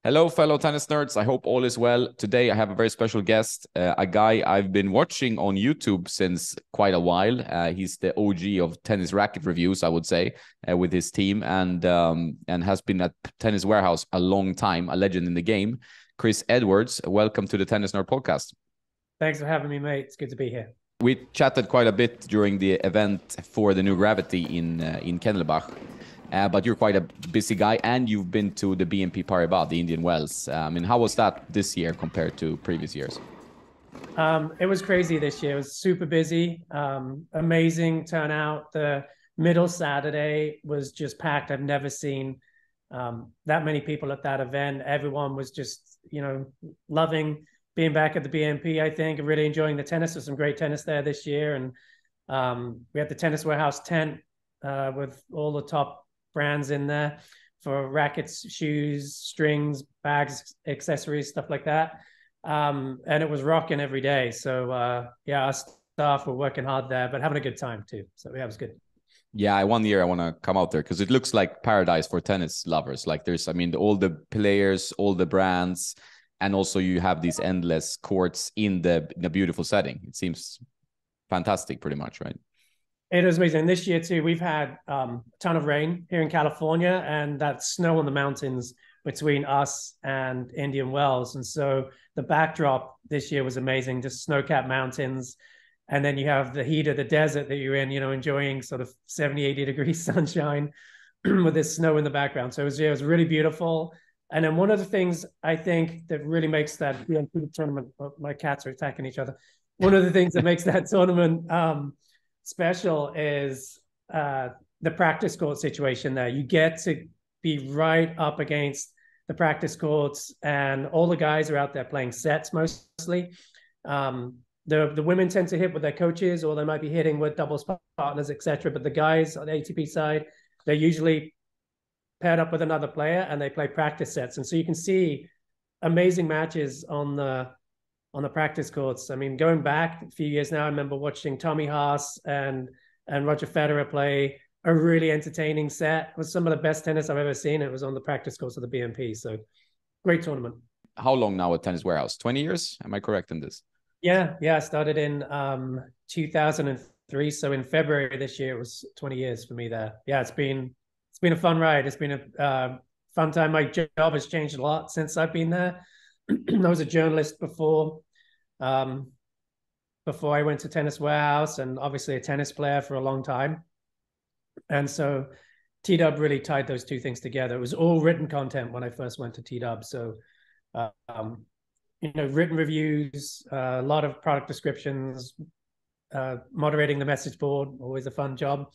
Hello, fellow tennis nerds. I hope all is well. Today, I have a very special guest, a guy I've been watching on YouTube since quite a while. He's the OG of tennis racket reviews, I would say, with his team, and has been at Tennis Warehouse a long time, a legend in the game. Chris Edwards, welcome to the Tennis Nerd Podcast. Thanks for having me, mate. It's good to be here. We chatted quite a bit during the event for the new Gravity in Kennelbach. But you're quite a busy guy, and you've been to the BNP Paribas, the Indian Wells. How was that this year compared to previous years? It was crazy this year. It was super busy, amazing turnout. The middle Saturday was just packed. I've never seen that many people at that event. Everyone was just, loving being back at the BNP, I think, and really enjoying the tennis. There's some great tennis there this year. And we had the Tennis Warehouse tent with all the top brands in there for rackets, shoes, strings, bags, accessories, stuff like that. And it was rocking every day. So our staff were working hard there, but having a good time too. So yeah, it was good. Yeah, one year I want to come out there because it looks like paradise for tennis lovers. Like all the players, all the brands, and also you have these endless courts in the beautiful setting. It seems fantastic, pretty much, right? It was amazing. This year too, we've had a ton of rain here in California, and that snow on the mountains between us and Indian Wells. And so the backdrop this year was amazing, just snow-capped mountains. And then you have the heat of the desert that you're in, enjoying sort of 70, 80 degrees sunshine with this snow in the background. So it was really beautiful. And then one of the things I think that really makes that tournament, my cats are attacking each other. One of the things that makes that tournament special is the practice court situation there. You get to be right up against the practice courts, and all the guys are out there playing sets mostly. The women tend to hit with their coaches, or they might be hitting with doubles partners, etc. But the guys on the ATP side, they're usually paired up with another player and they play practice sets. And so you can see amazing matches on the practice courts. I mean, going back a few years now, I remember watching Tommy Haas and Roger Federer play a really entertaining set. It was some of the best tennis I've ever seen. It was on the practice courts of the BNP. So great tournament. How long now at Tennis Warehouse? 20 years? Am I correct in this? Yeah. I started in 2003. So in February this year, it was 20 years for me there. Yeah, it's been a fun ride. It's been a fun time. My job has changed a lot since I've been there. I was a journalist before I went to Tennis Warehouse, and obviously a tennis player for a long time. And so T-Dub really tied those two things together. It was all written content when I first went to T-Dub. So, written reviews, a lot of product descriptions, moderating the message board, always a fun job,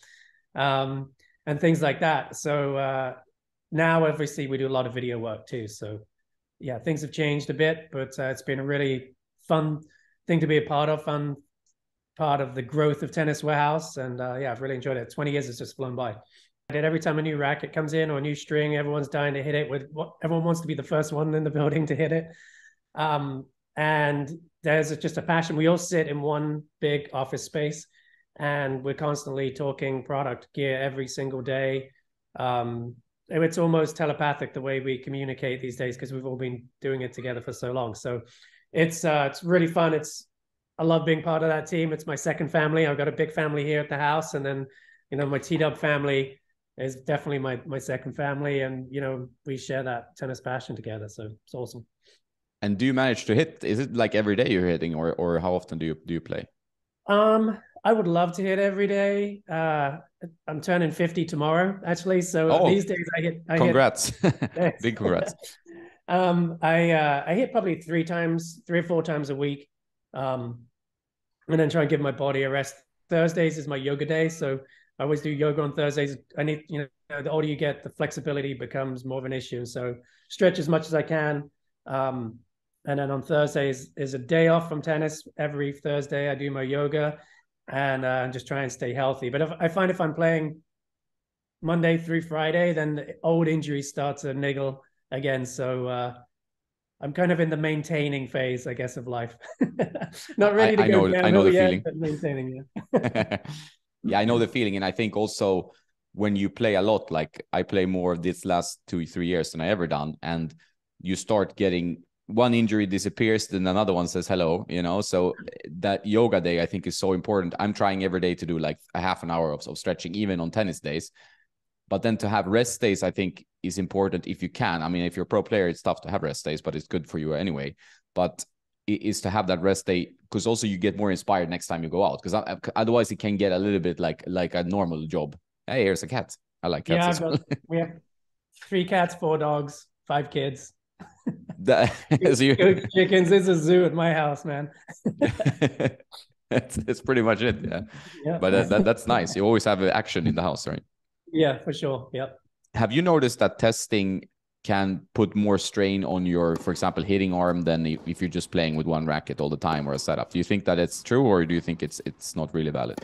and things like that. So now obviously we do a lot of video work too. So yeah, things have changed a bit, but it's been a really fun thing to be a part of, fun part of the growth of Tennis Warehouse. And I've really enjoyed it. 20 years has just flown by. Every time a new racket comes in or a new string, everyone's dying to hit it everyone wants to be the first one in the building to hit it. And there's just a passion. We all sit in one big office space and we're constantly talking product gear every single day. It's almost telepathic the way we communicate these days because we've all been doing it together for so long. So it's really fun. I love being part of that team. It's my second family. I've got a big family here at the house, and then my T-Dub family is definitely my second family, and we share that tennis passion together. So it's awesome. And do you manage to hit? Is it like every day you're hitting, or how often do you play? I would love to hit every day. I'm turning 50 tomorrow, actually. So these days I hit. Congrats! Big congrats. I hit probably 3 or 4 times a week, and then try and give my body a rest. Thursdays is my yoga day, so I always do yoga on Thursdays. I need, the older you get, the flexibility becomes more of an issue. So stretch as much as I can. And then on Thursdays is a day off from tennis. Every Thursday I do my yoga and just try and stay healthy. But I find if I'm playing Monday through Friday, then the old injuries start to niggle again. So I'm kind of in the maintaining phase, I guess, of life. Not ready to go down. I know the feeling. But maintaining, yeah. Yeah, I know the feeling. And I think also when you play a lot, like I play more this last 2-3 years than I ever done. And you start getting one injury disappears, then another one says hello, you know. So that yoga day, I think, is so important. I'm trying every day to do like a half an hour of stretching, even on tennis days. But then to have rest days, I think, is important if you can. I mean, if you're a pro player, it's tough to have rest days, but it's good for you anyway. But it is to have that rest day, because also you get more inspired next time you go out. Because otherwise it can get a little bit like a normal job. Hey, here's a cat. I like cats. Yeah, as well. we have 3 cats, 4 dogs, 5 kids. So you... Chickens. It's a zoo at my house, man. That's pretty much it. Yeah. Yeah. But that's nice. You always have action in the house, right? Yeah, for sure. Yep. Have you noticed that testing can put more strain on your, for example, hitting arm than if you're just playing with one racket all the time or a setup? Do you think that it's true, or do you think it's not really valid?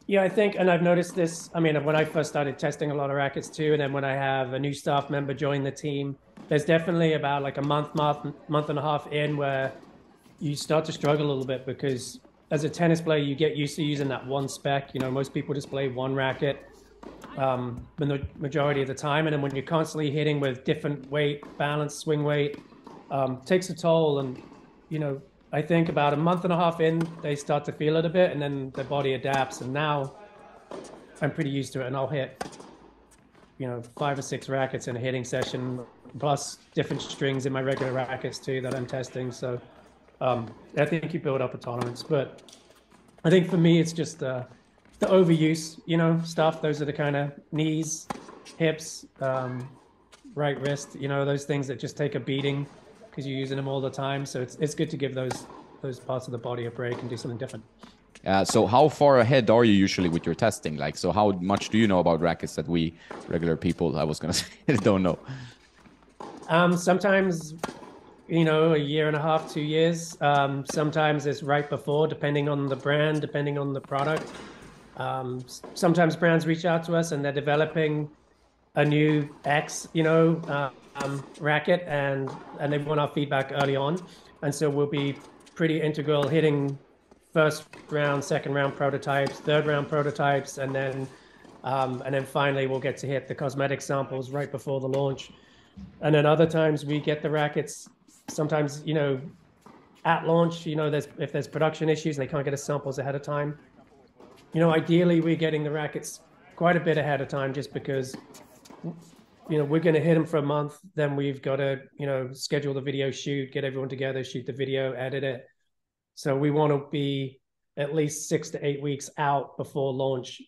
Yeah, I think, and I've noticed this. I mean, when I first started testing a lot of rackets too, and then when I have a new staff member join the team, there's definitely about like a month and a half in where you start to struggle a little bit, because as a tennis player, you get used to using that one spec. You know, most people just play one racket the majority of the time. And then when you're constantly hitting with different weight, balance, swing weight, takes a toll. And, you know, I think about a month and a half in, they start to feel it a bit, and then their body adapts. And now I'm pretty used to it, and I'll hit, you know, 5 or 6 rackets in a hitting session, plus different strings in my regular rackets too that I'm testing. So I think you build up a tolerance. But I think for me, it's just the overuse, you know, stuff. Those are the kind of knees, hips, right wrist, you know, those things that just take a beating because you're using them all the time. So it's good to give those parts of the body a break and do something different. So how far ahead are you usually with your testing? Like, so how much do you know about rackets that we regular people, I was going to say, don't know? Sometimes, you know, a year and a half, 2 years. Sometimes it's right before, depending on the brand, depending on the product. Sometimes brands reach out to us and they're developing a new X, you know, racket, and they want our feedback early on. And so we'll be pretty integral, hitting first round, second round prototypes, third round prototypes, and then finally we'll get to hit the cosmetic samples right before the launch. And then other times we get the rackets, sometimes, you know, at launch, you know, if there's production issues and they can't get us samples ahead of time. You know, ideally we're getting the rackets quite a bit ahead of time, just because, you know, we're going to hit them for a month. Then we've got to, you know, schedule the video shoot, get everyone together, shoot the video, edit it. So we want to be at least 6 to 8 weeks out before launch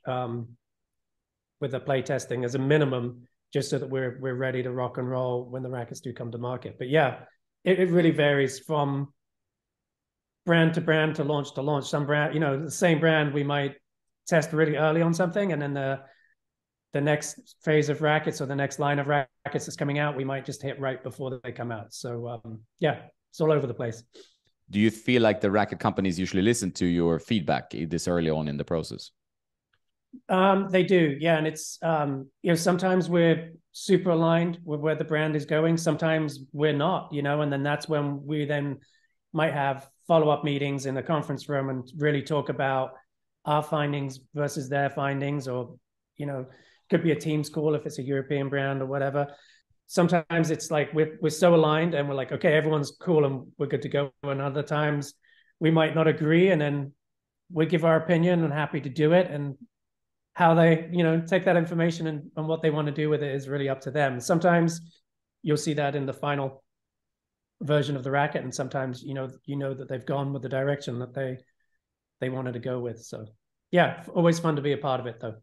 with the play testing as a minimum, just so that we're ready to rock and roll when the rackets do come to market. But yeah, it really varies from brand to brand, to launch to launch. Some brand, you know, the same brand, we might test really early on something, and then the next phase of rackets or the next line of rackets that's coming out, we might just hit right before they come out. So yeah, it's all over the place. Do you feel like the racket companies usually listen to your feedback this early on in the process? They do, yeah. And it's, you know, sometimes we're super aligned with where the brand is going. Sometimes we're not, you know, and then that's when we then might have follow-up meetings in the conference room and really talk about our findings versus their findings, or, you know, could be a Teams call if it's a European brand or whatever. Sometimes it's like we're so aligned and we're like, okay, everyone's cool and we're good to go. And other times we might not agree, and then we give our opinion and happy to do it. And how they, you know, take that information and what they want to do with it is really up to them. Sometimes you'll see that in the final version of the racket, and sometimes you know that they've gone with the direction that they wanted to go with. So yeah, always fun to be a part of it though.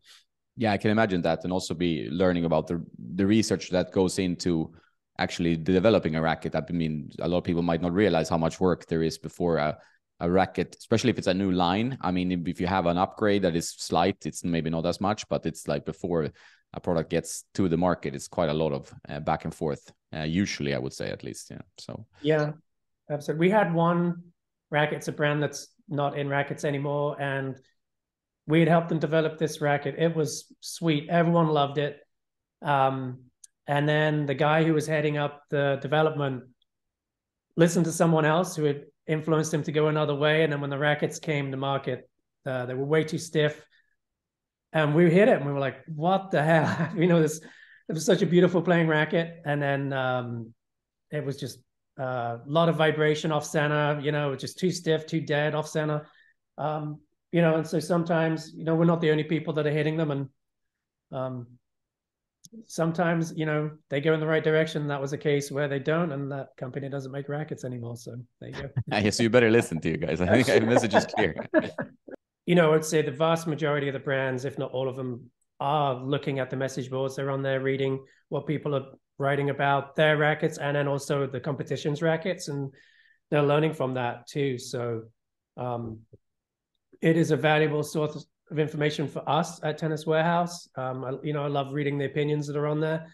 Yeah, I can imagine that, and also be learning about the research that goes into actually developing a racket. I mean, a lot of people might not realize how much work there is before a racket, especially if it's a new line. I mean, if you have an upgrade that is slight, it's maybe not as much, but it's like before a product gets to the market, it's quite a lot of back and forth, usually, I would say, at least. Yeah. So yeah, absolutely. We had one racket, it's a brand that's not in rackets anymore, and we had helped them develop this racket. It was sweet. Everyone loved it. And then the guy who was heading up the development listened to someone else who had influenced him to go another way. And then when the rackets came to market, they were way too stiff. And we hit it and we were like, what the hell? You know, it was such a beautiful playing racket. And then it was just a lot of vibration off center, just too stiff, too dead off center. And so sometimes, we're not the only people that are hitting them. And sometimes, they go in the right direction. That was a case where they don't, and that company doesn't make rackets anymore. So there you go. Yeah, so you better listen to you guys. I think the message is clear. I'd say the vast majority of the brands, if not all of them, are looking at the message boards. They're on there reading what people are writing about their rackets, and then also the competition's rackets, and they're learning from that too. So it is a valuable source of information for us at Tennis Warehouse. I love reading the opinions that are on there,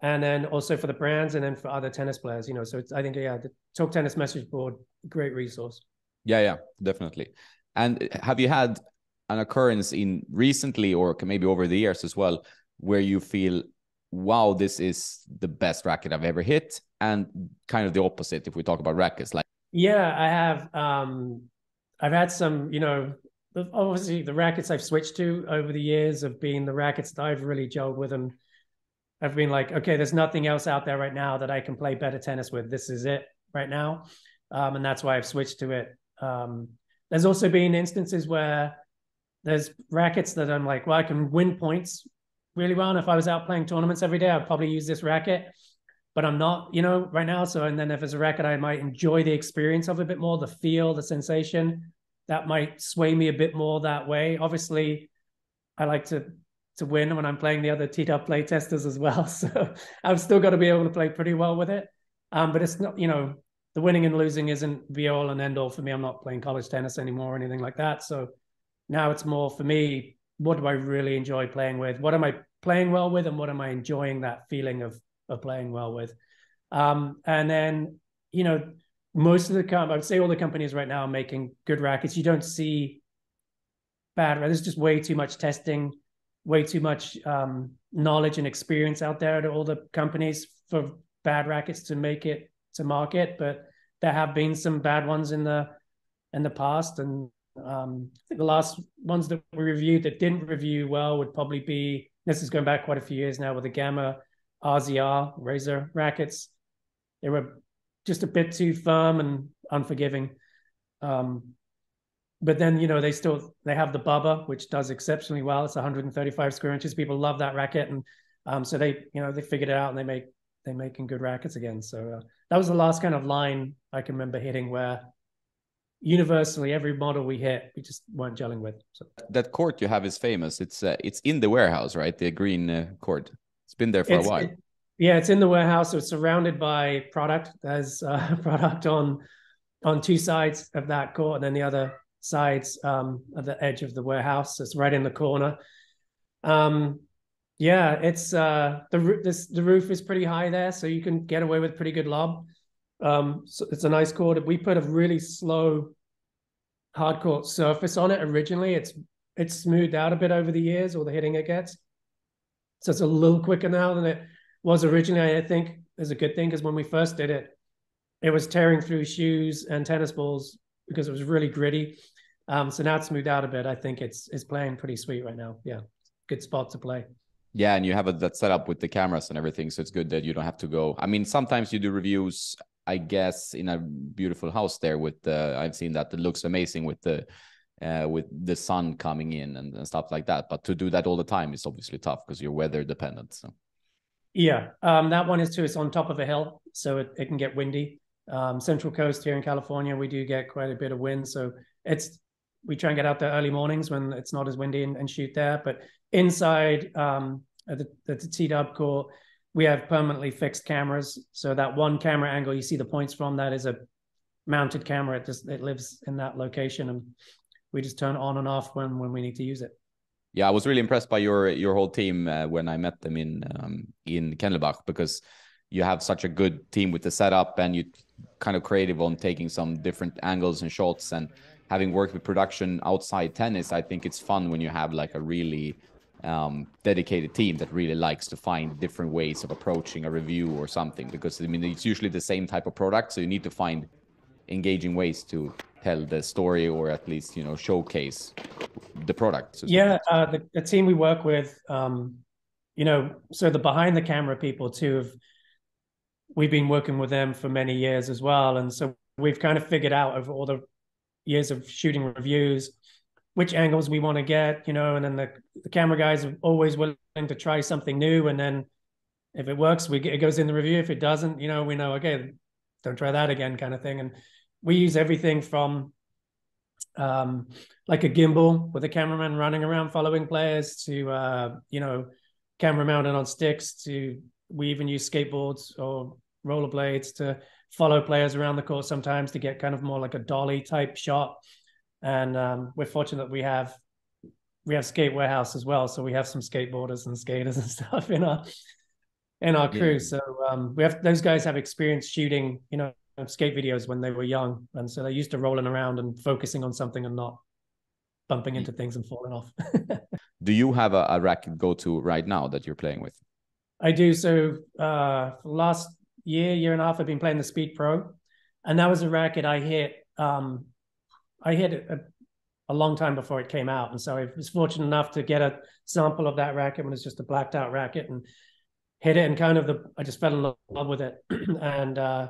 and then also for the brands, and then for other tennis players. So I think the Talk Tennis message board, great resource. Yeah, definitely. And have you had an occurrence in recently, or maybe over the years as well, where you feel, wow, this is the best racket I've ever hit, and kind of the opposite if we talk about rackets? Yeah, I have. I've had some, obviously the rackets I've switched to over the years have been the rackets that I've really gelled with, and I've been like, okay, there's nothing else out there right now that I can play better tennis with. This is it right now. And that's why I've switched to it. There's also been instances where there's rackets that I'm like, well, I can win points really well. And if I was out playing tournaments every day, I'd probably use this racket, but I'm not, right now. So, and then if it's a racket, I might enjoy the experience of it a bit more, the feel, the sensation, that might sway me a bit more that way. Obviously, I like to win when I'm playing the other teed up play testers as well. So I've still got to be able to play pretty well with it. But it's not, the winning and losing isn't be all and end all for me. I'm not playing college tennis anymore or anything like that. So now it's more for me, what do I really enjoy playing with? What am I playing well with? And what am I enjoying that feeling of playing well with? And then, most of the I'd say all the companies right now are making good rackets. You don't see bad. There's just way too much testing, way too much knowledge and experience out there to all the companies for bad rackets to make it to market. But there have been some bad ones in the past, and I think the last ones that we reviewed that didn't review well would probably be, this is going back quite a few years now, with the Gamma RZR Razor rackets. They were just a bit too firm and unforgiving. But then, they have the Bubba, which does exceptionally well. It's 135 square inches. People love that racket. And so they figured it out, and they're making good rackets again. So that was the last kind of line I can remember hitting where universally every model we hit, we just weren't gelling with. So that court you have is famous. It's in the warehouse, right? The green court. It's been there for a while. It's in the warehouse. So it's surrounded by product. There's product on two sides of that court, and then the other sides at the edge of the warehouse. So it's right in the corner. It's the roof is pretty high there, so you can get away with pretty good lob. So it's a nice court. We put a really slow hard court surface on it originally. It's smoothed out a bit over the years, all the hitting it gets. So it's a little quicker now than it was originally. I think is a good thing, because when we first did it, it was tearing through shoes and tennis balls because it was really gritty. So now it's smoothed out a bit. I think it's playing pretty sweet right now. Yeah, good spot to play. Yeah, and you have that setup with the cameras and everything, so it's good that you don't have to go. I mean, sometimes you do reviews, I guess, in a beautiful house there with I've seen that it looks amazing with the sun coming in and stuff like that. But to do that all the time is obviously tough because you're weather dependent. So yeah, that one is too. It's on top of a hill, so it can get windy. Central Coast here in California, we do get quite a bit of wind, so we try and get out there early mornings when it's not as windy and shoot there. But inside at the T-Dub court, we have permanently fixed cameras. So that one camera angle you see the points from, that is a mounted camera. It lives in that location, and we just turn it on and off when we need to use it. Yeah, I was really impressed by your whole team when I met them in Kennelbach, because you have such a good team with the setup, and you kind of creative on taking some different angles and shots. And having worked with production outside tennis, I think it's fun when you have like a really dedicated team that really likes to find different ways of approaching a review or something, because I mean it's usually the same type of product, so you need to find engaging ways to tell the story, or at least showcase the product. So the team we work with, so the behind the camera people too we've been working with them for many years as well. And so we've kind of figured out over all the years of shooting reviews which angles we want to get, you know, and then the camera guys are always willing to try something new. And then if it works, it goes in the review. If it doesn't, you know, we know, okay, don't try that again, kind of thing. And we use everything from like a gimbal with a cameraman running around following players to, you know, camera mounted on sticks to, we even use skateboards or rollerblades to follow players around the court sometimes to get kind of more like a dolly type shot. And we're fortunate that we have Skate Warehouse as well. So we have some skateboarders and skaters and stuff in our crew. So those guys have experience shooting, you know, skate videos when they were young. And so they're used to rolling around and focusing on something and not bumping into things and falling off. Do you have a racket go-to right now that you're playing with? I do. So last year and a half, I've been playing the Speed Pro. And that was a racket I hit a long time before it came out. And so I was fortunate enough to get a sample of that racket when it's just a blacked out racket and hit it. And I just fell in love with it and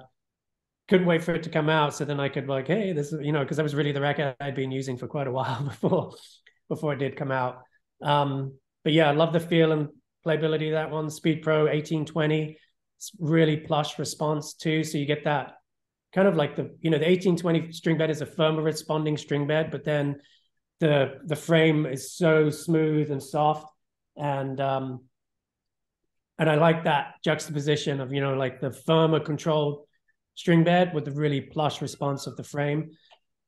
couldn't wait for it to come out. So then I could like, hey, this is, you know, because that was really the racket I'd been using for quite a while before it did come out. But yeah, I love the feel and playability of that one. Speed Pro 1820. It's really plush response too. So you get that kind of like the 1820 string bed is a firmer responding string bed, but then the frame is so smooth and soft. And I like that juxtaposition of, you know, like the firmer controlled string bed with the really plush response of the frame.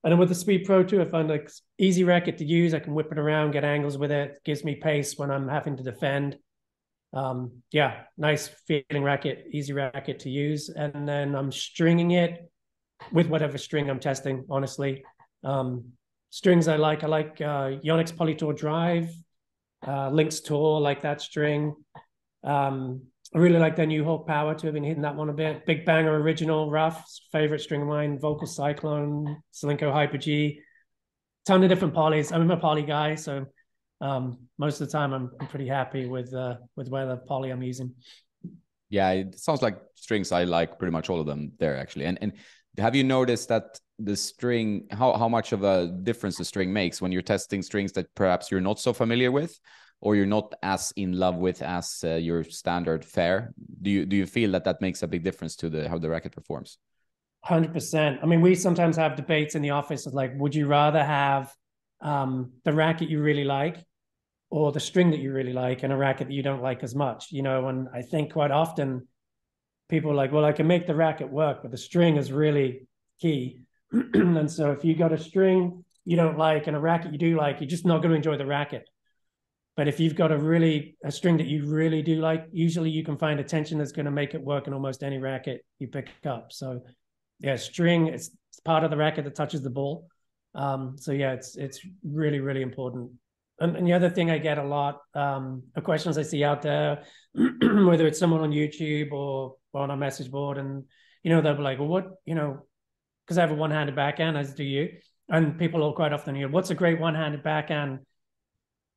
And then with the Speed Pro too, I find like easy racket to use. I can whip it around, get angles with it. Gives me pace when I'm having to defend. Nice feeling racket, easy racket to use. And then I'm stringing it with whatever string I'm testing, honestly. Strings I like Yonex Polytour Drive, Lynx Tour, like that string. I really like their New Hawk Power too. I've been hitting that one a bit. Big Banger Original Rough, favorite string of mine. Vocal Cyclone, Solinco Hyper G. Ton of different polys. I'm a poly guy, so most of the time I'm pretty happy with where the poly I'm using. Yeah, it sounds like strings. I like pretty much all of them there actually. And have you noticed that the string, how much of a difference the string makes when you're testing strings that perhaps you're not so familiar with, or you're not as in love with as your standard fare? Do you feel that makes a big difference to how the racket performs? 100%. I mean, we sometimes have debates in the office of like, would you rather have the racket you really like or the string that you really like and a racket that you don't like as much, you know? And I think quite often people are like, well, I can make the racket work, but the string is really key. And so if you got a string you don't like and a racket you do like, you're just not going to enjoy the racket. But if you've got a string that you really do like, usually you can find a tension that's going to make it work in almost any racket you pick up. So yeah, string, it's part of the racket that touches the ball. So yeah, it's really, really important. And the other thing I get a lot of questions I see out there, whether it's someone on YouTube or on a message board, and, you know, they'll be like, well, what, you know, because I have a one-handed backhand, as do you. And people will quite often, you know, what's a great one-handed backhand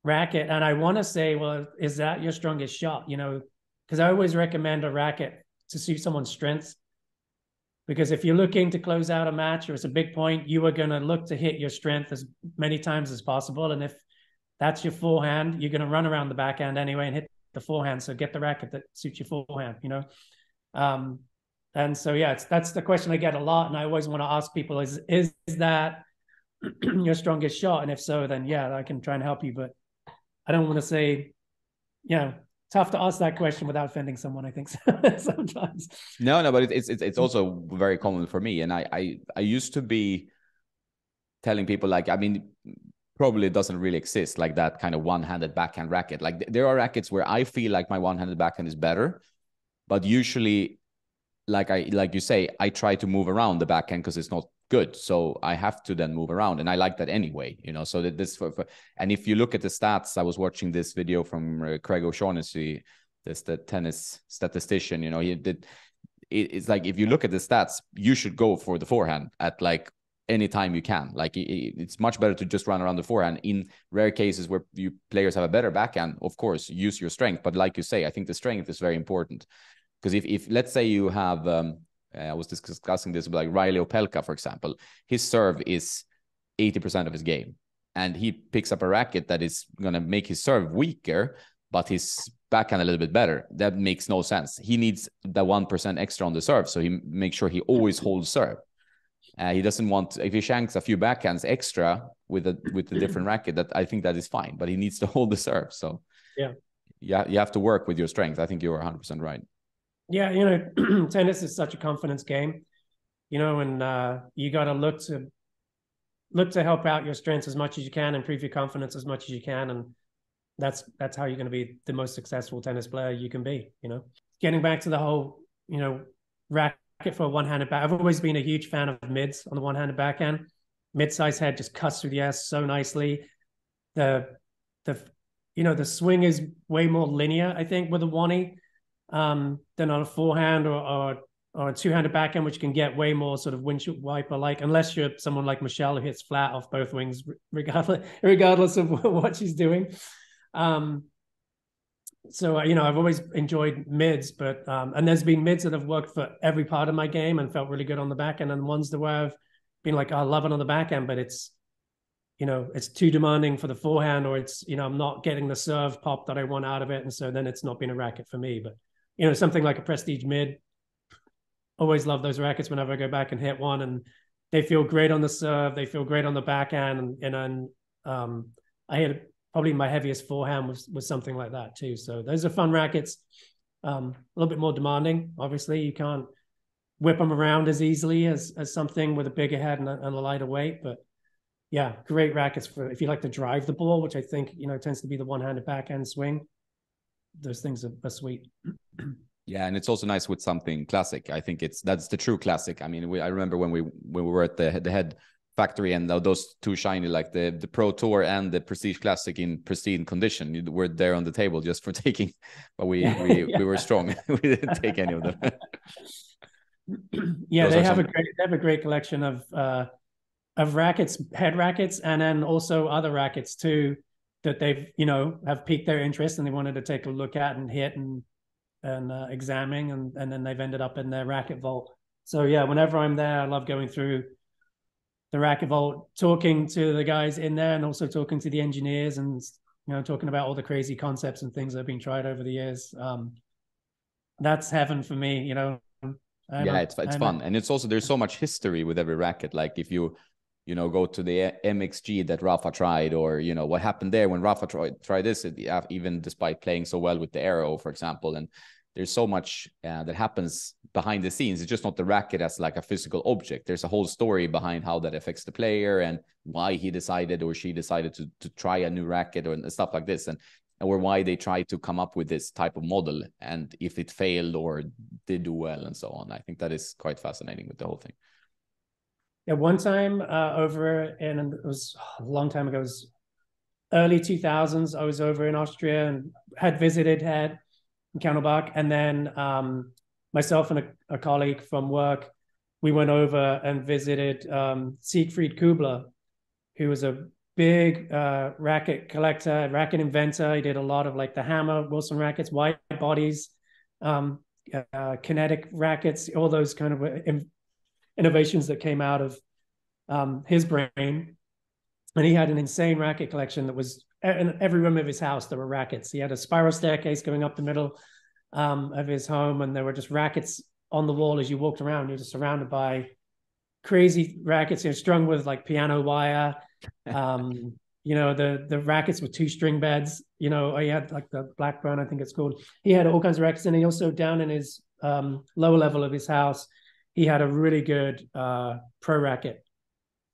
racket? And I want to say, well, is that your strongest shot? You know, because I always recommend a racket to suit someone's strengths. Because if you're looking to close out a match or it's a big point, you are going to look to hit your strength as many times as possible. And if that's your forehand, you're going to run around the backhand anyway and hit the forehand. So get the racket that suits your forehand, you know? And so, yeah, that's the question I get a lot. And I always want to ask people, is that your strongest shot? And if so, then yeah, I can try and help you. But I don't want to say, you know, tough to ask that question without offending someone, I think, sometimes. No, but it's also very common for me. And I used to be telling people, like, I mean, probably it doesn't really exist like that kind of one-handed backhand racket. Like there are rackets where I feel like my one-handed backhand is better, but usually, like you say, I try to move around the backhand because it's not good. So I have to then move around, and I like that anyway, you know. So that this and if you look at the stats, I was watching this video from Craig O'Shaughnessy, this the tennis statistician, you know, it's like, if you look at the stats, you should go for the forehand at like anytime you can. Like it's much better to just run around the forehand. In rare cases where you players have a better backhand, of course, use your strength. But like you say, I think the strength is very important. Because if let's say you have, I was discussing this with like Riley Opelka, for example, his serve is 80% of his game, and he picks up a racket that is going to make his serve weaker, but his backhand a little bit better. That makes no sense. He needs the 1% extra on the serve, so he makes sure he always holds serve. He doesn't want, if he shanks a few backhands extra with a different racket, that I think that is fine, but he needs to hold the serve. So yeah, you have to work with your strength. I think you're 100% right. Yeah, you know, tennis is such a confidence game, you know, and you got to look to help out your strengths as much as you can, improve your confidence as much as you can, and that's how you're going to be the most successful tennis player you can be. You know, getting back to the whole, you know, racket for a one-handed back. I've always been a huge fan of mids on the one-handed backhand. Mid-size head just cuts through the ass so nicely. The you know, the swing is way more linear, I think, with a one-e than on a forehand or a two-handed backhand, which can get way more sort of windshield wiper-like, unless you're someone like Michelle who hits flat off both wings, regardless of what she's doing. So, you know, I've always enjoyed mids, but and there's been mids that have worked for every part of my game and felt really good on the backhand, and ones that where I've been like, I love it on the backhand, but it's, you know, it's too demanding for the forehand, or it's, you know, I'm not getting the serve pop that I want out of it, and so then it's not been a racket for me. But, you know, something like a prestige mid, always love those rackets whenever I go back and hit one, and they feel great on the serve, they feel great on the backhand, and I hit probably my heaviest forehand was something like that too. So those are fun rackets. A little bit more demanding. Obviously, you can't whip them around as easily as something with a bigger head and a lighter weight. But yeah, great rackets for if you like to drive the ball, which I think, you know, tends to be the one-handed backhand swing. Those things are sweet. Yeah, and it's also nice with something classic. I think that's the true classic. I mean, I remember when we were at the head factory, and those two shiny, like the Pro Tour and the Prestige Classic in pristine condition. You were there on the table just for taking, but we were strong. We didn't take any of them. Yeah, they have a great collection of rackets, head rackets, and then also other rackets too that they've, you know, have piqued their interest and they wanted to take a look at and hit and examining, and then they've ended up in their racket vault. So yeah, whenever I'm there, I love going through the racket vault, talking to the guys in there, and also talking to the engineers, and, you know, talking about all the crazy concepts and things that have been tried over the years. That's heaven for me, you know. It's fun, and it's also, there's so much history with every racket. Like if you know, go to the MXG that Rafa tried, or, you know, what happened there when Rafa tried this, even despite playing so well with the Arrow, for example. And there's so much that happens behind the scenes. It's just not the racket as like a physical object. There's a whole story behind how that affects the player and why he decided or she decided to try a new racket or stuff like this, and or why they tried to come up with this type of model, and if it failed or did do well, and so on. I think that is quite fascinating with the whole thing. Yeah, one time it was a long time ago, it was early 2000s, I was over in Austria and had visited Head in Kennelbach, and then myself and a colleague from work, we went over and visited Siegfried Kuebler, who was a big racket collector, racket inventor. He did a lot of like the Hammer, Wilson rackets, wide bodies, kinetic rackets, all those kind of innovations that came out of his brain. And he had an insane racket collection that was in every room of his house. There were rackets. He had a spiral staircase going up the middle of his home, and there were just rackets on the wall as you walked around. You're just surrounded by crazy rackets, you know, strung with like piano wire. You know, the rackets with 2-string beds. You know, he had like the Blackburn, I think it's called. He had all kinds of rackets, and he also, down in his lower level of his house, he had a really good pro racket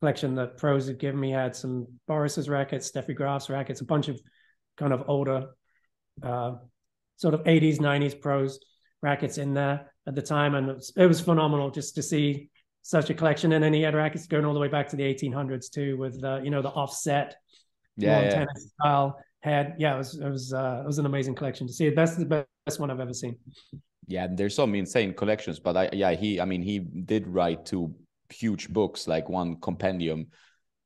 collection that pros had given me. He had some Boris's rackets, Steffi Graf's rackets, a bunch of kind of older sort of 80s, 90s pros rackets in there at the time. And it was phenomenal just to see such a collection. And then he had rackets going all the way back to the 1800s too, with you know, the offset tennis style head. Yeah, it was an amazing collection to see. The best one I've ever seen. Yeah, there's some insane collections, but he did write 2 huge books, like one compendium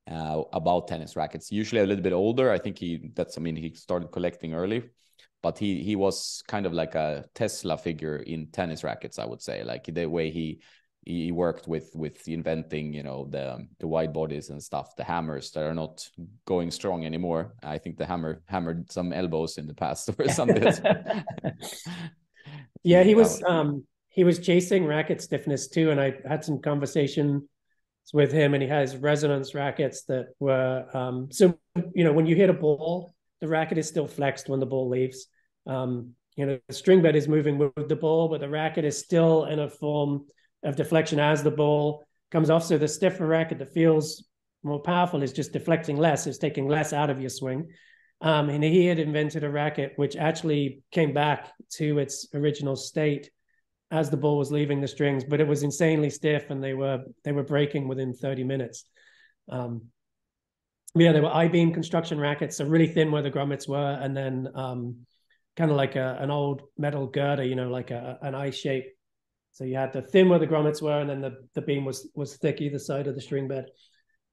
about tennis rackets, usually a little bit older. I think he started collecting early, but he was kind of like a Tesla figure in tennis rackets, I would say. Like the way he worked with inventing, you know, the wide bodies and stuff, the hammers that are not going strong anymore. I think the hammered some elbows in the past or something. Yeah, he was chasing racket stiffness too, and I had some conversations with him, and he has resonance rackets that were so, you know, when you hit a ball, the racket is still flexed when the ball leaves. You know, the string bed is moving with the ball, but the racket is still in a form of deflection as the ball comes off. So the stiffer racket that feels more powerful is just deflecting less. It's taking less out of your swing. And he had invented a racket which actually came back to its original state as the ball was leaving the strings, but it was insanely stiff, and they were breaking within 30 minutes. Yeah, they were I-beam construction rackets, so really thin where the grommets were, and then kind of like an old metal girder, you know, like an I shape. So you had the thin where the grommets were, and then the beam was thick either side of the string bed.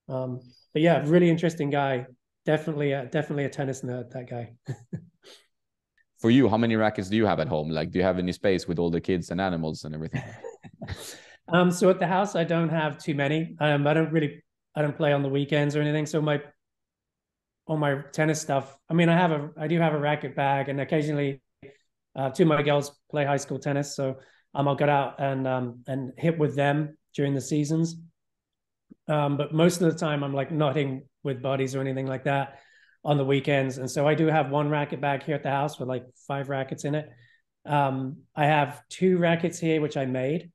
But yeah, really interesting guy. Definitely a tennis nerd, that guy. For you, how many rackets do you have at home? Like, do you have any space with all the kids and animals and everything? So at the house, I don't have too many. I don't play on the weekends or anything. So all my tennis stuff. I mean, I do have a racket bag, and occasionally, two of my girls play high school tennis, so I'll get out and hit with them during the seasons. But most of the time, I'm like not hitting with buddies or anything like that on the weekends. And so I do have one racket bag here at the house with like 5 rackets in it. I have 2 rackets here, which I made.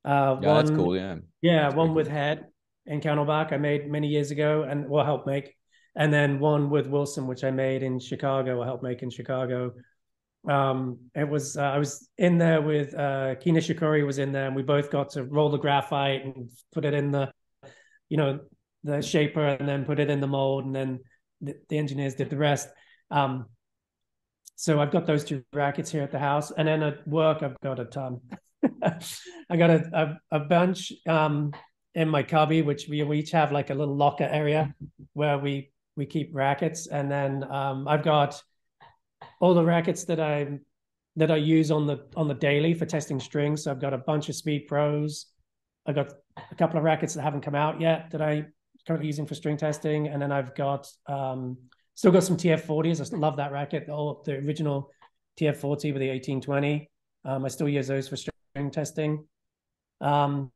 Yeah, that's cool. Yeah. Yeah, that's one with cool. head in Camelback I made many years ago and will help make. And then one with Wilson, which I made in Chicago, or helped make in Chicago. It was I was in there with Kina Shikori was in there, and we both got to roll the graphite and put it in the shaper, and then put it in the mold, and then the engineers did the rest. So I've got those 2 rackets here at the house, and then at work I've got a ton. I got a bunch in my cubby, which we each have like a little locker area where we keep rackets, and then I've got all the rackets that I use on the daily for testing strings. So I've got a bunch of Speed Pros. I've got a couple of rackets that haven't come out yet that I'm currently using for string testing, and then I've got still got some TF40s. I love that racket, the original TF40 with the 1820. I still use those for string testing. So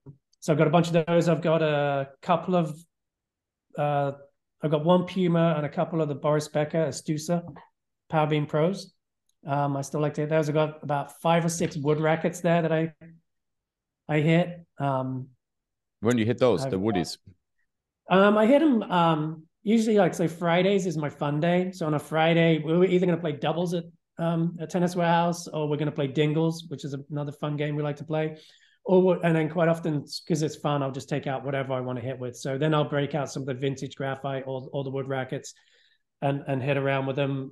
I've got a bunch of those. I've got a couple of I've got one Puma and a couple of the Boris Becker Astusa Power Beam Pros. I still like to hit those. I've got about 5 or 6 wood rackets there that I hit. When you hit those, the woodies? I hit them usually, like, say Fridays is my fun day. So on a Friday, we're either going to play doubles at Tennis Warehouse, or we're going to play Dingles, which is another fun game we like to play. And then quite often, because it's fun, I'll just take out whatever I want to hit with. So then I'll break out some of the vintage graphite or the wood rackets and hit around with them.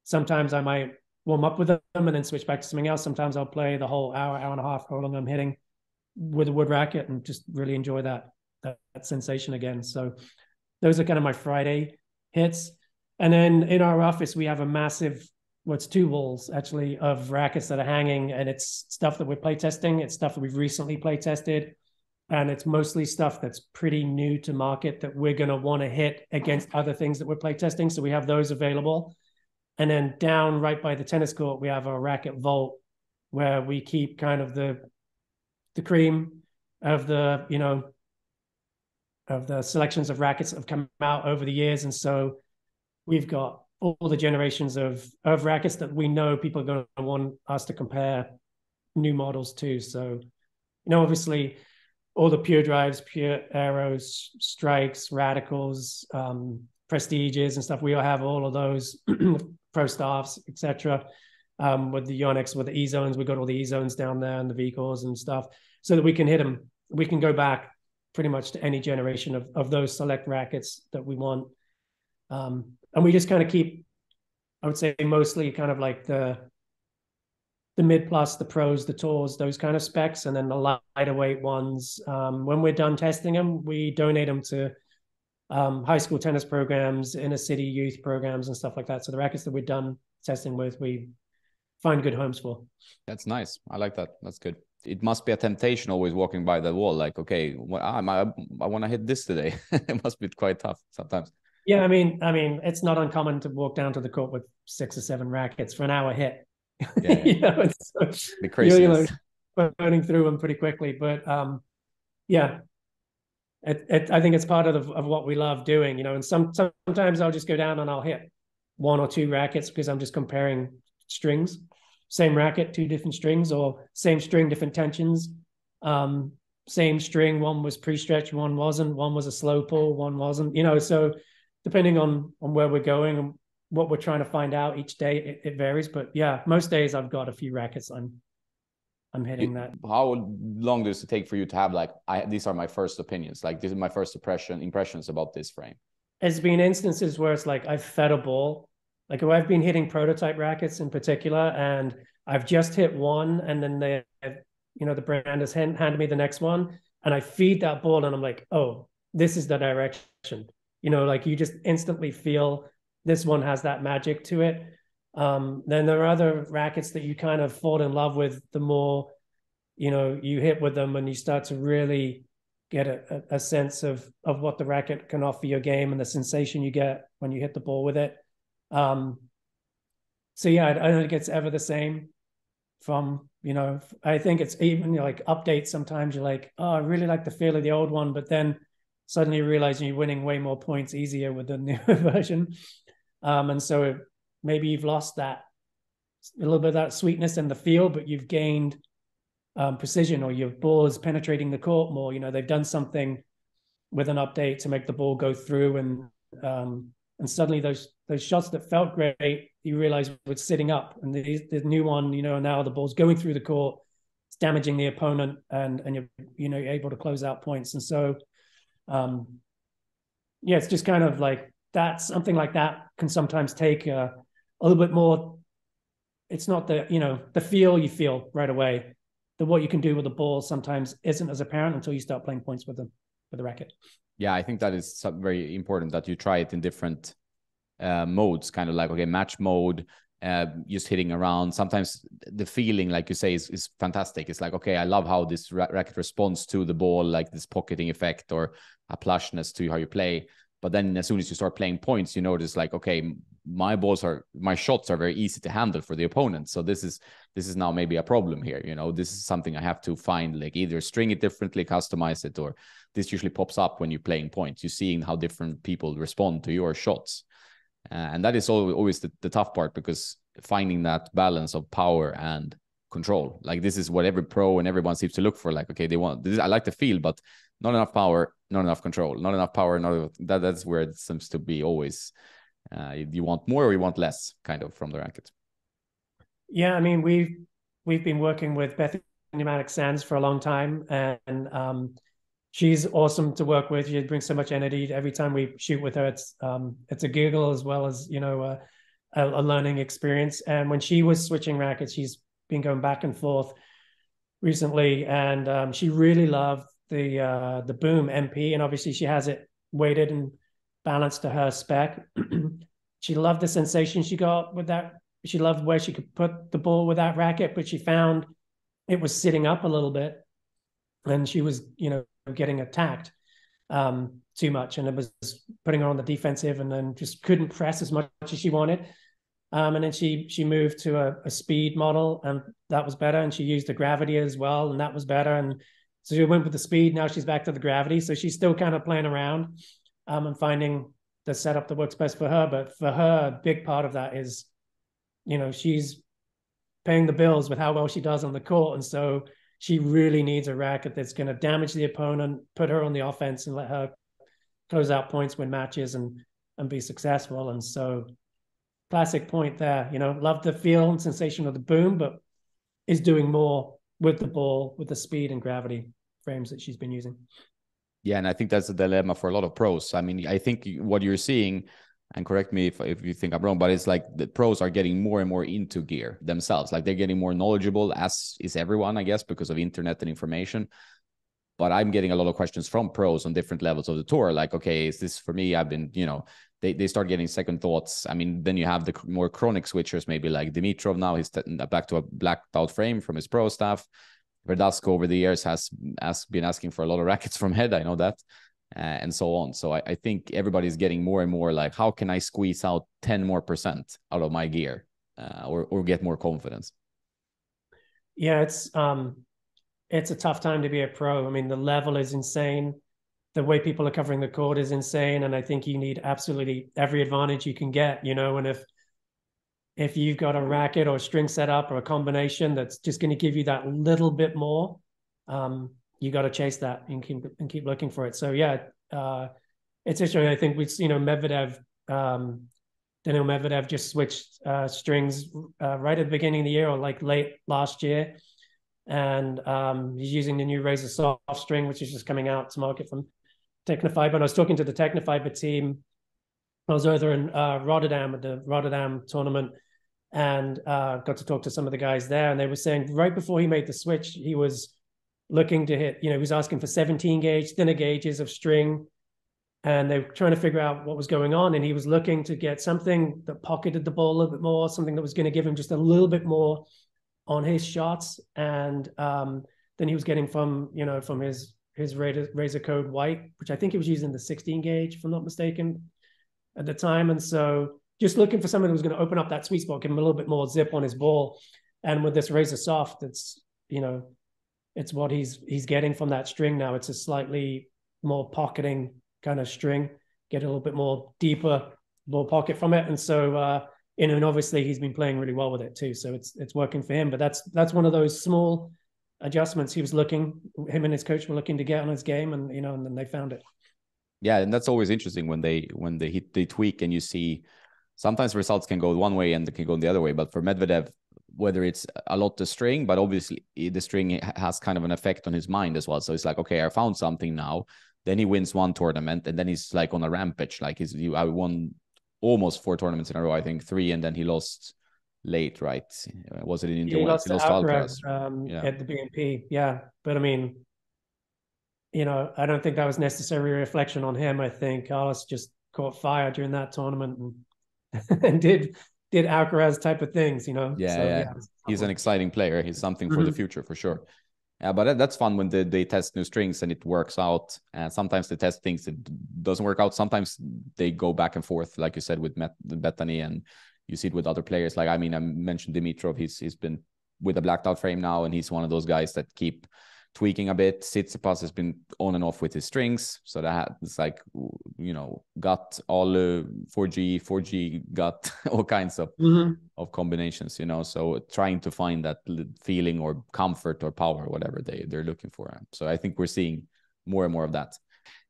Sometimes I might warm up with them and then switch back to something else. Sometimes I'll play the whole hour and a half, how long I'm hitting with a wood racket, and just really enjoy that sensation again. So those are kind of my Friday hits. And then in our office, we have a massive, it's 2 walls actually of rackets that are hanging, and it's stuff that we're play testing. It's stuff that we've recently play tested, and it's mostly stuff that's pretty new to market that we're going to want to hit against other things that we're play testing. So we have those available. And then down right by the tennis court, we have a racket vault where we keep kind of the cream of the, of the selections of rackets that have come out over the years. And so we've got all the generations of rackets that we know people are going to want us to compare new models to. So, obviously all the Pure Drives, Pure Aeros, Strikes, Radicals, Prestiges and stuff. We all have all of those Pro Staffs, etc. With the Yonex, with the E-Zones, we've got all the E-Zones down there and the V-Cores and stuff, so that we can hit them. We can go back pretty much to any generation of those select rackets that we want. And we just kind of keep, I would say, mostly kind of like the mid plus, the pros, the tours, those kind of specs, and then the lighter weight ones. When we're done testing them, we donate them to high school tennis programs, inner city youth programs, and stuff like that. So the rackets that we've done testing with, we find good homes for. That's nice. I like that. That's good. It must be a temptation always walking by the wall. Like, okay, I want to hit this today. It must be quite tough sometimes. Yeah, I mean, it's not uncommon to walk down to the court with 6 or 7 rackets for an hour hit. Yeah, yeah. The craziness. burning through them pretty quickly. But yeah, I think it's part of what we love doing, and sometimes I'll just go down and I'll hit 1 or 2 rackets because I'm just comparing strings, same racket, 2 different strings, or same string, different tensions. Same string, one was pre-stretch, one wasn't, one was a slow pull, one wasn't, so depending on where we're going and what we're trying to find out each day, it varies. But yeah, most days I've got a few rackets I'm hitting that. How long does it take for you to have these are my first opinions, like this is my first impressions about this frame? There's been instances where it's like I've fed a ball, like I've been hitting prototype rackets in particular, and I've just hit one, and then the brand has handed me the next one, and I feed that ball, and I'm like, oh, this is the direction. Like you just instantly feel this one has that magic to it. Then there are other rackets that you kind of fall in love with the more, you hit with them, and you start to really get a sense of what the racket can offer your game and the sensation you get when you hit the ball with it. So yeah, I don't think it's ever the same from, I think it's even like updates. Sometimes you're like, oh, I really like the feel of the old one, but then suddenly you realize you're winning way more points easier with the newer version. And so maybe you've lost a little bit of that sweetness in the feel, but you've gained precision, or your ball is penetrating the court more. They've done something with an update to make the ball go through, and suddenly those shots that felt great, you realize were sitting up, and the new one, now the ball's going through the court, it's damaging the opponent, and you're able to close out points. And so yeah, it's just kind of like that. Something like that can sometimes take a little bit more. It's not the feel you feel right away. What you can do with the ball sometimes isn't as apparent until you start playing points with the racket. Yeah, I think that is very important that you try it in different modes, kind of like, okay, match mode, just hitting around. Sometimes the feeling, like you say, is fantastic. It's like, okay, I love how this racket responds to the ball, like this pocketing effect or a plushness to how you play. But then as soon as you start playing points, you notice like, okay, my shots are very easy to handle for the opponent. So this is now maybe a problem here. This is something I have to find, like either string it differently, customize it, or this usually pops up when you're playing points. You're seeing how different people respond to your shots. And that is always the tough part, because finding that balance of power and control, like this is what every pro and everyone seems to look for. Like, okay, they want this. I like the feel, but not enough power, not enough control, not enough power. That's where it seems to be always. You want more or you want less, kind of, from the racket. Yeah, I mean, we've been working with Beth Pneumatic Sands for a long time, and she's awesome to work with. She brings so much energy every time we shoot with her. It's a giggle as well as a learning experience. And when she was switching rackets, she's been going back and forth recently, and she really loved the Boom MP, and obviously she has it weighted and balanced to her spec. She loved the sensation she got with that. She loved where she could put the ball with that racket, but she found it was sitting up a little bit, and she was getting attacked too much, and it was putting her on the defensive, and then just couldn't press as much as she wanted. And then she moved to a speed model, and that was better. And she used the gravity as well, and that was better. And so she went with the speed. Now she's back to the gravity. So she's still kind of playing around and finding the setup that works best for her. But for her, a big part of that is, she's paying the bills with how well she does on the court. And so she really needs a racket that's going to damage the opponent, put her on the offense, and let her close out points, win matches, and be successful. And so classic point there, love the feel and sensation of the Boom, but is doing more with the ball, with the speed and gravity frames that she's been using. Yeah, and I think that's a dilemma for a lot of pros. I mean, I think what you're seeing, and correct me if you think I'm wrong, but it's like the pros are getting more and more into gear themselves. Like they're getting more knowledgeable, as is everyone, I guess, because of internet and information. But I'm getting a lot of questions from pros on different levels of the tour. Like, okay, is this for me? I've been, they start getting second thoughts. I mean, then you have the more chronic switchers, maybe like Dimitrov now. He's back to a blacked out frame from his pro staff. Verdasco over the years has been asking for a lot of rackets from head. I know that. And so on. So I think everybody's getting more and more like, how can I squeeze out 10% more out of my gear or get more confidence? Yeah, it's a tough time to be a pro. I mean, the level is insane. The way people are covering the court is insane. And I think you need absolutely every advantage you can get, and if you've got a racket or a string setup or a combination that's just going to give you that little bit more, you got to chase that and keep looking for it. So yeah, it's interesting. I think Medvedev, Daniil Medvedev just switched strings right at the beginning of the year or like late last year. And he's using the new Razor Soft string, which is just coming out to market from Technofiber. And I was talking to the Technofiber team. I was over in Rotterdam at the Rotterdam tournament and got to talk to some of the guys there. And they were saying right before he made the switch, he was looking to hit, he was asking for 17 gauge, thinner gauges of string. And they were trying to figure out what was going on. And he was looking to get something that pocketed the ball a little bit more, something that was going to give him just a little bit more on his shots. And then he was getting from his Razor Code White, which I think he was using the 16 gauge, if I'm not mistaken, at the time. And so just looking for someone who was going to open up that sweet spot, give him a little bit more zip on his ball. And with this Razor Soft, it's what he's getting from that string now. It's a slightly more pocketing kind of string, get a little bit more deeper ball pocket from it. And so, and obviously he's been playing really well with it too. So it's working for him, but that's one of those small adjustments him and his coach were looking to get on his game, and and then they found it. Yeah, and that's always interesting when they tweak, and you see sometimes results can go one way and they can go the other way. But for Medvedev, whether it's a lot the string, but obviously the string has kind of an effect on his mind as well. So it's like, okay, I found something now. Then he wins one tournament, and then he's like on a rampage. Like I won almost 4 tournaments in a row, I think 3, and then he lost late, right? Was it in India? He lost to Alcaraz yeah. at the BNP. Yeah, but I mean, I don't think that was necessarily a reflection on him. I think Carlos just caught fire during that tournament and did Alcaraz type of things, Yeah, So, yeah. He's an exciting player. He's something for the future for sure. Yeah, but that's fun when they test new strings and it works out. And sometimes they test things that doesn't work out. Sometimes they go back and forth, like you said with Bethany, and you see it with other players. Like I mentioned Dimitrov. He's been with a blacked out frame now, and he's one of those guys that keep tweaking a bit. Tsitsipas has been on and off with his strings, so that it's like got all 4G got all kinds of combinations, so trying to find that feeling or comfort or power, whatever they're looking for. So I think we're seeing more and more of that.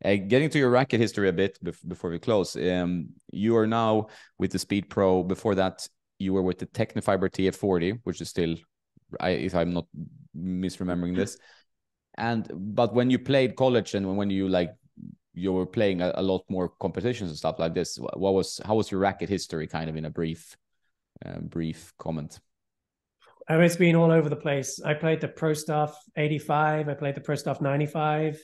Getting to your racket history a bit before we close, you are now with the Speed Pro. Before that, you were with the Technofiber TF40, which is still, if I'm not misremembering this. But when you played college and when you were playing a lot more competitions and stuff like this, how was your racket history, kind of in a brief comment? It's been all over the place. I played the Pro Stuff 85. I played the Pro Stuff 95.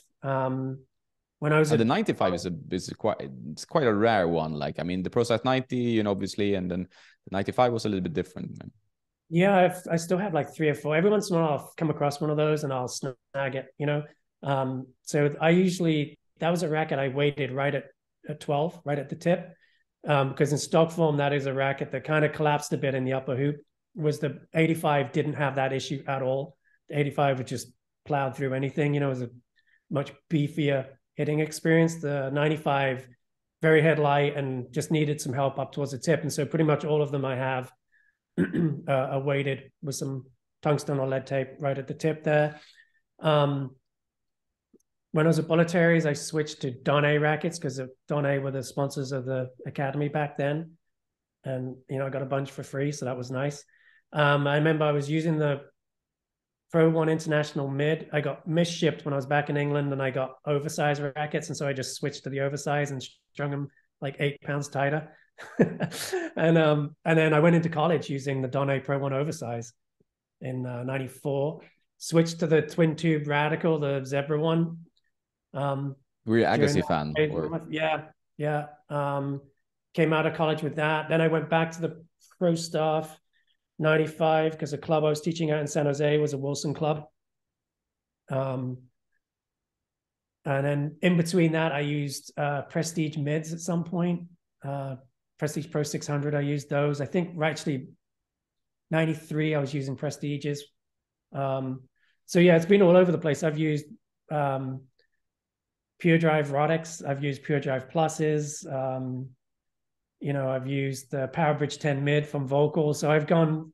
When I was the 95 is quite a rare one. Like, I mean, the Pro Stuff 90, obviously, and then the 95 was a little bit different. Yeah, I still have like 3 or 4. Every once in a while, I'll come across one of those and I'll snag it, So that was a racket I weighted right at 12, right at the tip. Because in stock form, that is a racket that kind of collapsed a bit in the upper hoop. Was the 85 didn't have that issue at all. The 85 would just plowed through anything, it was a much beefier hitting experience. The 95, very headlight and just needed some help up towards the tip. And so pretty much all of them I have are weighted with some tungsten or lead tape right at the tip there. When I was at Bollettieri's, I switched to Donné rackets because Donné were the sponsors of the academy back then. And, I got a bunch for free, so that was nice. I remember I was using the Pro 1 International Mid. I got misshipped when I was back in England, and I got oversized rackets. And so I just switched to the oversized and strung them like 8 pounds tighter. and then I went into college using the Donné Pro 1 oversize in 94. switched to the twin tube Radical, the Zebra one. Were you an Agassi fan? Or? Yeah. Came out of college with that. Then I went back to the pro staff 95 because the club I was teaching at in San Jose was a Wilson club. And then in between that, I used Prestige mids at some point. Prestige Pro 600, I used those. I think actually 93, I was using Prestiges. So yeah, it's been all over the place. I've used Pure Drive Rodex. I've used Pure Drive Pluses. I've used the PowerBridge 10 mid from Vocal. So I've gone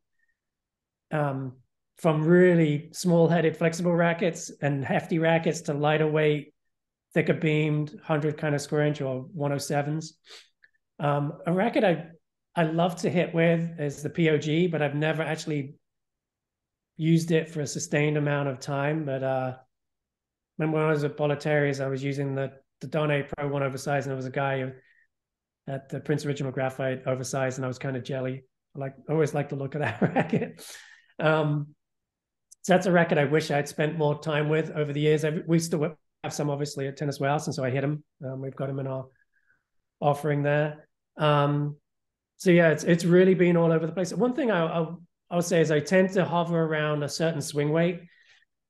from really small-headed flexible rackets and hefty rackets to lighter weight, thicker beamed, 100 kind of square inch or 107s. A racket I love to hit with is the POG, but I've never actually used it for a sustained amount of time. But remember when I was at Bolletari's, I was using the Donne Pro 1 oversized, and there was a guy at the Prince Original Graphite oversized, and I was kind of jelly. I always like to look at that racket. So that's a racket I wish I'd spent more time with over the years. We still have some, obviously, at Tennis Warehouse, and so I hit them. We've got them in our offering there. So yeah, it's really been all over the place. One thing I would say is I tend to hover around a certain swing weight,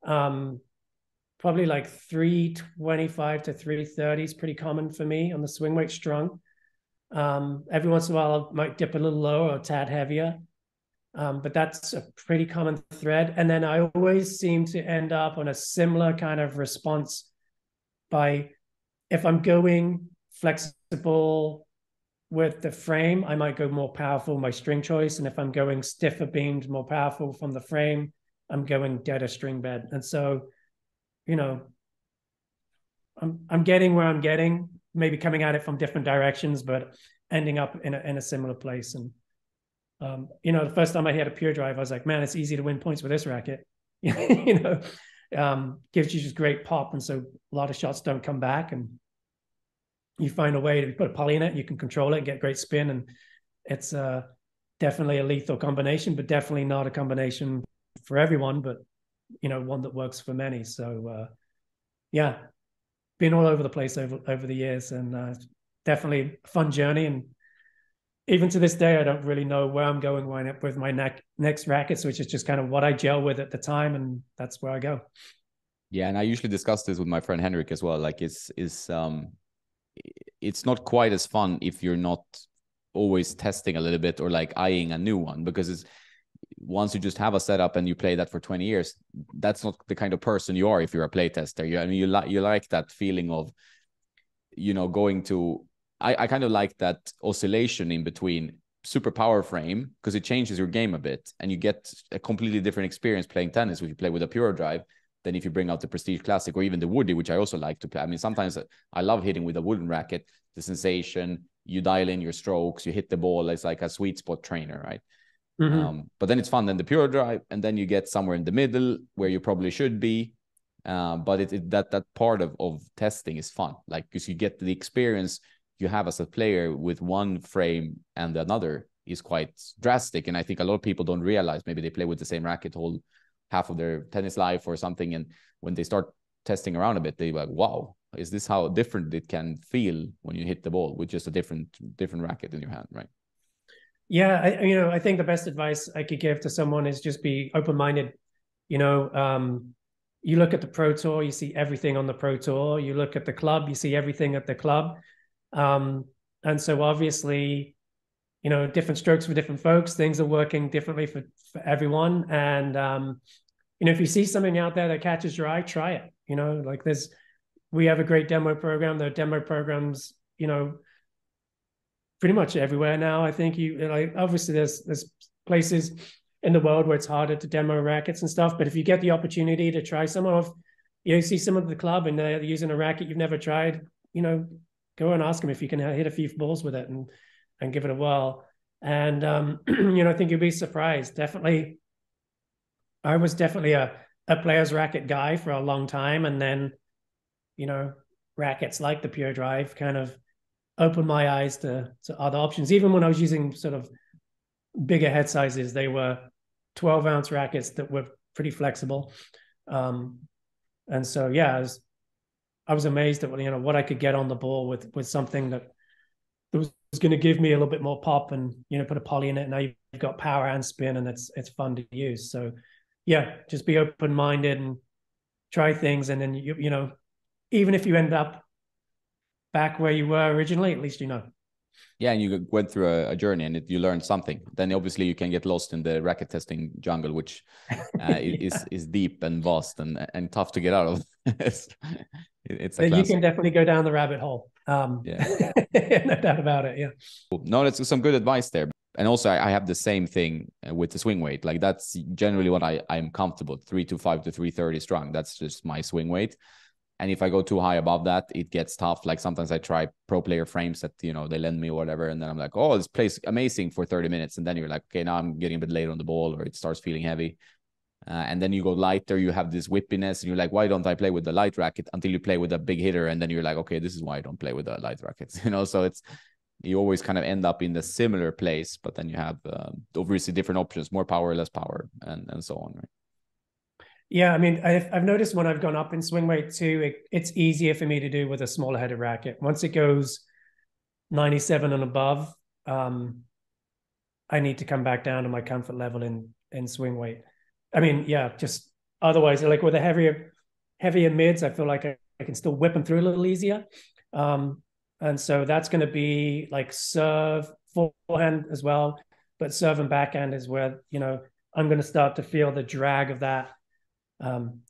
probably like 325 to 330 is pretty common for me on the swing weight strung. Every once in a while, I might dip a little lower or a tad heavier, but that's a pretty common thread. And then I always seem to end up on a similar kind of response by, if I'm going flexible with the frame, I might go more powerful, my string choice. And if I'm going stiffer beamed, more powerful from the frame, I'm going deader string bed. And so, I'm getting where I'm getting, maybe coming at it from different directions, but ending up in a similar place. And, the first time I hit a Pure Drive, I was like, man, it's easy to win points with this racket. Gives you just great pop. And so a lot of shots don't come back, and you find a way to put a poly in it, you can control it, get great spin. And it's definitely a lethal combination, but definitely not a combination for everyone, but, one that works for many. So, yeah, been all over the place over the years, and definitely a fun journey. And even to this day, I don't really know where I'm going with my next rackets, which is just kind of what I gel with at the time, and that's where I go. Yeah, and I usually discuss this with my friend Henrik as well. Like it's not quite as fun if you're not always testing a little bit or like eyeing a new one, because once you just have a setup and you play that for 20 years, that's not the kind of person you are if you're a play tester. You like that feeling of, going to, I kind of like that oscillation in between super power frame, because it changes your game a bit and you get a completely different experience playing tennis if you play with a Pure Drive than if you bring out the Prestige Classic or even the Woody, which I also like to play. I mean, sometimes I love hitting with a wooden racket, the sensation, you dial in your strokes, you hit the ball. It's like a sweet spot trainer, right? Mm-hmm. But then it's fun. Then the Pure Drive, and then you get somewhere in the middle where you probably should be. But that part of testing is fun, like, because you get the experience you have as a player with one frame and another is quite drastic. And I think a lot of people don't realize, maybe they play with the same racket whole half of their tennis life or something, and when they start testing around a bit, they're like, wow, is this how different it can feel when you hit the ball with just a different racket in your hand, right? Yeah, I think the best advice I could give to someone is just be open-minded. You look at the Pro Tour, you see everything on the Pro Tour. You look at the club, you see everything at the club. And so obviously, different strokes for different folks. Things are working differently for everyone. And, if you see something out there that catches your eye, try it. We have a great demo program. There are demo programs, pretty much everywhere now. I think obviously there's places in the world where it's harder to demo rackets and stuff. But if you get the opportunity to try some of, you see someone at the club and they're using a racket you've never tried, go and ask them if you can hit a few balls with it and give it a whirl. And, I think you'll be surprised. Definitely. I was definitely a player's racket guy for a long time. And then, rackets like the Pure Drive kind of opened my eyes to other options. Even when I was using sort of bigger head sizes, they were 12-ounce rackets that were pretty flexible. And so, yeah, I was amazed at what I could get on the ball with something that was going to give me a little bit more pop and put a poly in it. Now you've got power and spin, and it's fun to use. So yeah, just be open minded and try things, and then even if you end up back where you were originally, at least Yeah, and you went through a journey and you learned something. Then obviously you can get lost in the racket testing jungle, which is deep and vast and tough to get out of. it's a you can definitely go down the rabbit hole. Yeah, no doubt about it. Yeah. No, that's some good advice there. And also, I have the same thing with the swing weight. Like that's generally what I'm comfortable. 325 to 330 strong. That's just my swing weight. And if I go too high above that, it gets tough. Like sometimes I try pro player frames that, they lend me or whatever. And then I'm like, oh, this plays amazing for 30 minutes. And then you're like, okay, now I'm getting a bit late on the ball, or it starts feeling heavy. And then you go lighter, you have this whippiness, and you're like, why don't I play with the light racket until you play with a big hitter? And then you're like, okay, this is why I don't play with the light rackets. So you always kind of end up in the similar place, but then you have obviously different options, more power, less power, and so on, right? Yeah, I mean, I've noticed when I've gone up in swing weight too, it's easier for me to do with a smaller headed racket. Once it goes 97 and above, I need to come back down to my comfort level in swing weight. I mean, yeah, just otherwise, like with the heavier mids, I feel like I can still whip them through a little easier. And so that's going to be like serve, forehand as well, but serve and backhand is where I'm going to start to feel the drag of that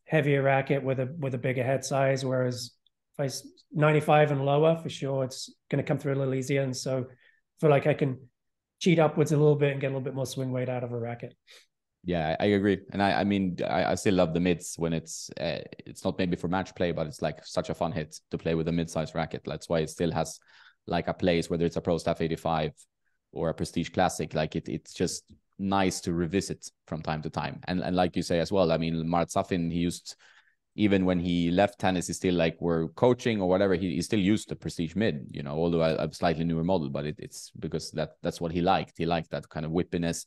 heavier racket with a bigger head size. Whereas if I 95 and lower, for sure, it's going to come through a little easier. And so I feel like I can cheat upwards a little bit and get a little bit more swing weight out of a racket. Yeah, I agree. And I mean, I still love the mids when it's not maybe for match play, but it's like such a fun hit to play with a mid-size racket. That's why it still has like a place, whether it's a Pro Staff 85 or a Prestige Classic. Like it's just nice to revisit from time to time. And like you say as well, I mean, Marat Safin, he used, even when he left tennis, he still like were coaching or whatever, he still used the Prestige mid, although a slightly newer model, but it's because that's what he liked. He liked that kind of whippiness,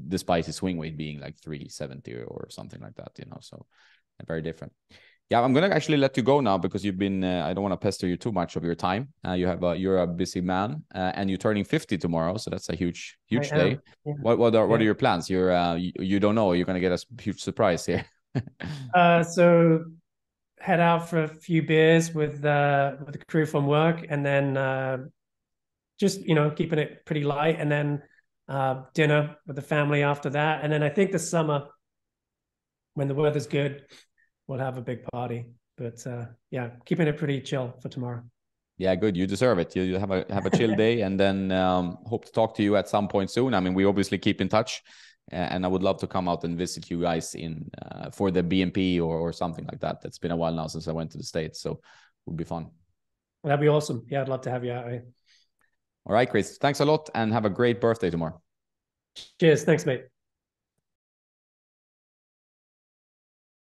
despite his swing weight being like 370 or something like that, so very different. Yeah, I'm gonna actually let you go now because you've been I don't want to pester you too much of your time. You're a busy man, and you're turning 50 tomorrow, so that's a huge day. Yeah. What are your plans? You don't know, you're gonna get a huge surprise here. So head out for a few beers with the crew from work, and then just keeping it pretty light, and then dinner with the family after that. And then I think this summer, when the weather's good, we'll have a big party. But yeah, keeping it pretty chill for tomorrow. Yeah, good. You deserve it. You have a chill day, and then hope to talk to you at some point soon. I mean, we obviously keep in touch, and I would love to come out and visit you guys for the BNP or something like that. It's been a while now since I went to the States, so it would be fun. That'd be awesome. Yeah, I'd love to have you out here. All right, Chris. Thanks a lot, and have a great birthday tomorrow. Cheers. Thanks, mate.